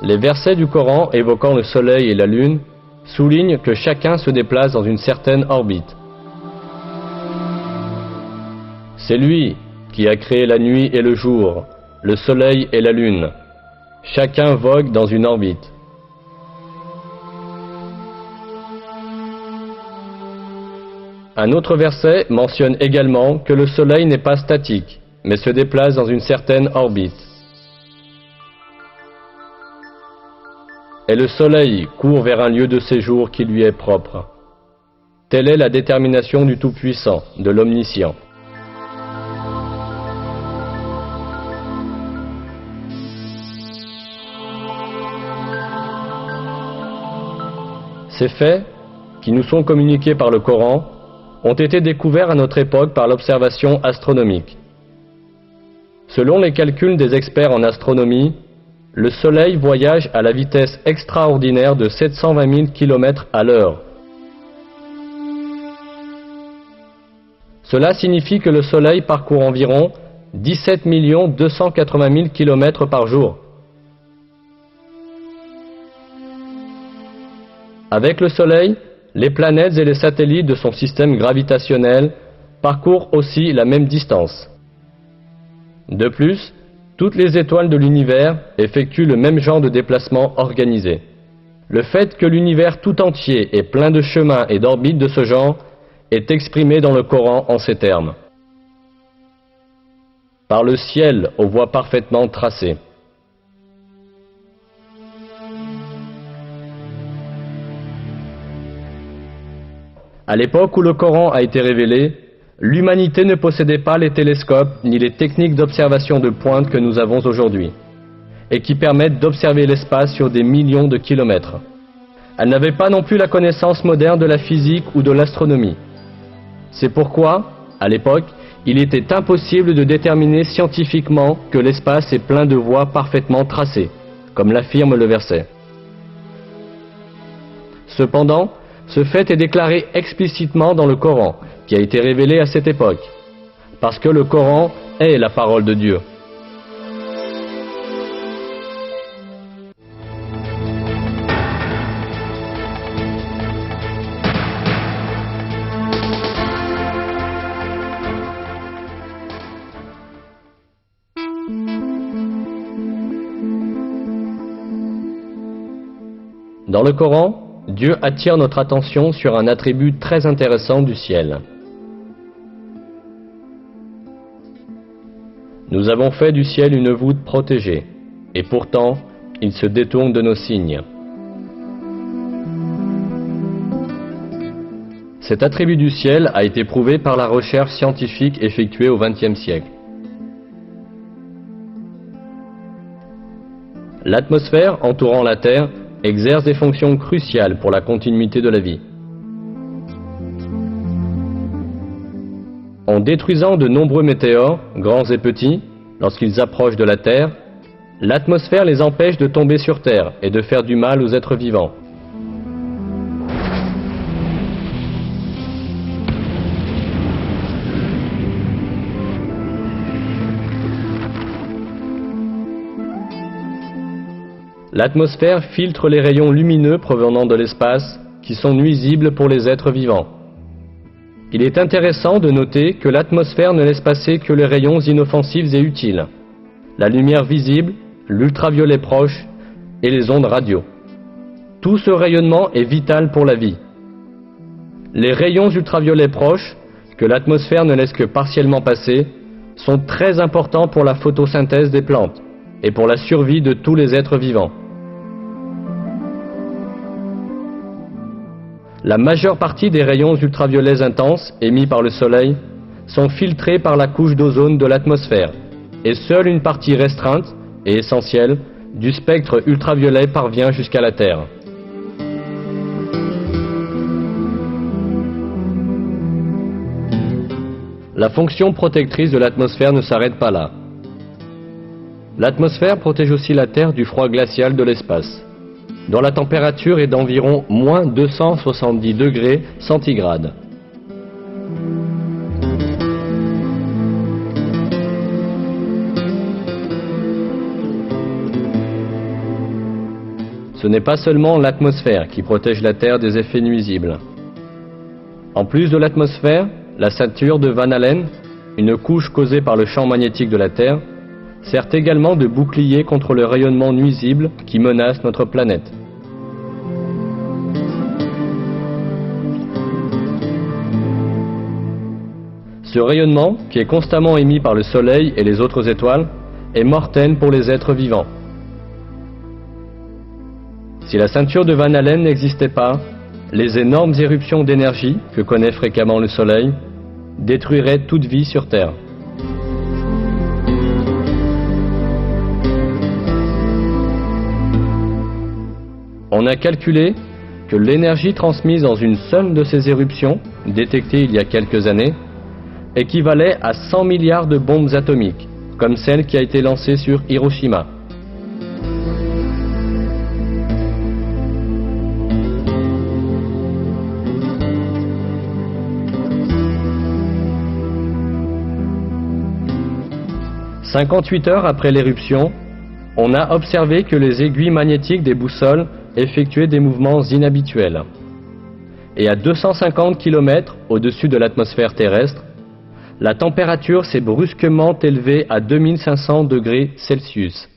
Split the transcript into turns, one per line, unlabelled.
Les versets du Coran évoquant le Soleil et la Lune soulignent que chacun se déplace dans une certaine orbite. C'est lui qui a créé la nuit et le jour, le Soleil et la Lune. Chacun vogue dans une orbite. Un autre verset mentionne également que le Soleil n'est pas statique, mais se déplace dans une certaine orbite. Et le Soleil court vers un lieu de séjour qui lui est propre. Telle est la détermination du Tout-Puissant, de l'Omniscient. Ces faits, qui nous sont communiqués par le Coran, ont été découverts à notre époque par l'observation astronomique. Selon les calculs des experts en astronomie, le Soleil voyage à la vitesse extraordinaire de 720 000 km à l'heure. Cela signifie que le Soleil parcourt environ 17 280 000 km par jour. Avec le Soleil, les planètes et les satellites de son système gravitationnel parcourent aussi la même distance. De plus, toutes les étoiles de l'univers effectuent le même genre de déplacement organisé. Le fait que l'univers tout entier est plein de chemins et d'orbites de ce genre est exprimé dans le Coran en ces termes. Par le ciel aux voies parfaitement tracées. À l'époque où le Coran a été révélé, l'humanité ne possédait pas les télescopes ni les techniques d'observation de pointe que nous avons aujourd'hui, et qui permettent d'observer l'espace sur des millions de kilomètres. Elle n'avait pas non plus la connaissance moderne de la physique ou de l'astronomie. C'est pourquoi, à l'époque, il était impossible de déterminer scientifiquement que l'espace est plein de voies parfaitement tracées, comme l'affirme le verset. Cependant, ce fait est déclaré explicitement dans le Coran, qui a été révélé à cette époque, parce que le Coran est la parole de Dieu. Dans le Coran, Dieu attire notre attention sur un attribut très intéressant du ciel. Nous avons fait du ciel une voûte protégée, et pourtant, il se détourne de nos signes. Cet attribut du ciel a été prouvé par la recherche scientifique effectuée au XXe siècle. L'atmosphère entourant la Terre exerce des fonctions cruciales pour la continuité de la vie. En détruisant de nombreux météores, grands et petits, lorsqu'ils approchent de la Terre, l'atmosphère les empêche de tomber sur Terre et de faire du mal aux êtres vivants. L'atmosphère filtre les rayons lumineux provenant de l'espace qui sont nuisibles pour les êtres vivants. Il est intéressant de noter que l'atmosphère ne laisse passer que les rayons inoffensifs et utiles, la lumière visible, l'ultraviolet proche et les ondes radio. Tout ce rayonnement est vital pour la vie. Les rayons ultraviolets proches, que l'atmosphère ne laisse que partiellement passer, sont très importants pour la photosynthèse des plantes et pour la survie de tous les êtres vivants. La majeure partie des rayons ultraviolets intenses émis par le Soleil sont filtrés par la couche d'ozone de l'atmosphère, et seule une partie restreinte et essentielle du spectre ultraviolet parvient jusqu'à la Terre. La fonction protectrice de l'atmosphère ne s'arrête pas là. L'atmosphère protège aussi la Terre du froid glacial de l'espace, dont la température est d'environ moins 270 degrés centigrades. Ce n'est pas seulement l'atmosphère qui protège la Terre des effets nuisibles. En plus de l'atmosphère, la ceinture de Van Allen, une couche causée par le champ magnétique de la Terre, sert également de bouclier contre le rayonnement nuisible qui menace notre planète. Ce rayonnement, qui est constamment émis par le Soleil et les autres étoiles, est mortel pour les êtres vivants. Si la ceinture de Van Allen n'existait pas, les énormes éruptions d'énergie que connaît fréquemment le Soleil détruiraient toute vie sur Terre. On a calculé que l'énergie transmise dans une seule de ces éruptions, détectée il y a quelques années, équivalait à 100 milliards de bombes atomiques, comme celle qui a été lancée sur Hiroshima. « 58 heures après l'éruption, on a observé que les aiguilles magnétiques des boussoles effectuaient des mouvements inhabituels. Et à 250 km au-dessus de l'atmosphère terrestre, la température s'est brusquement élevée à 2500 degrés Celsius.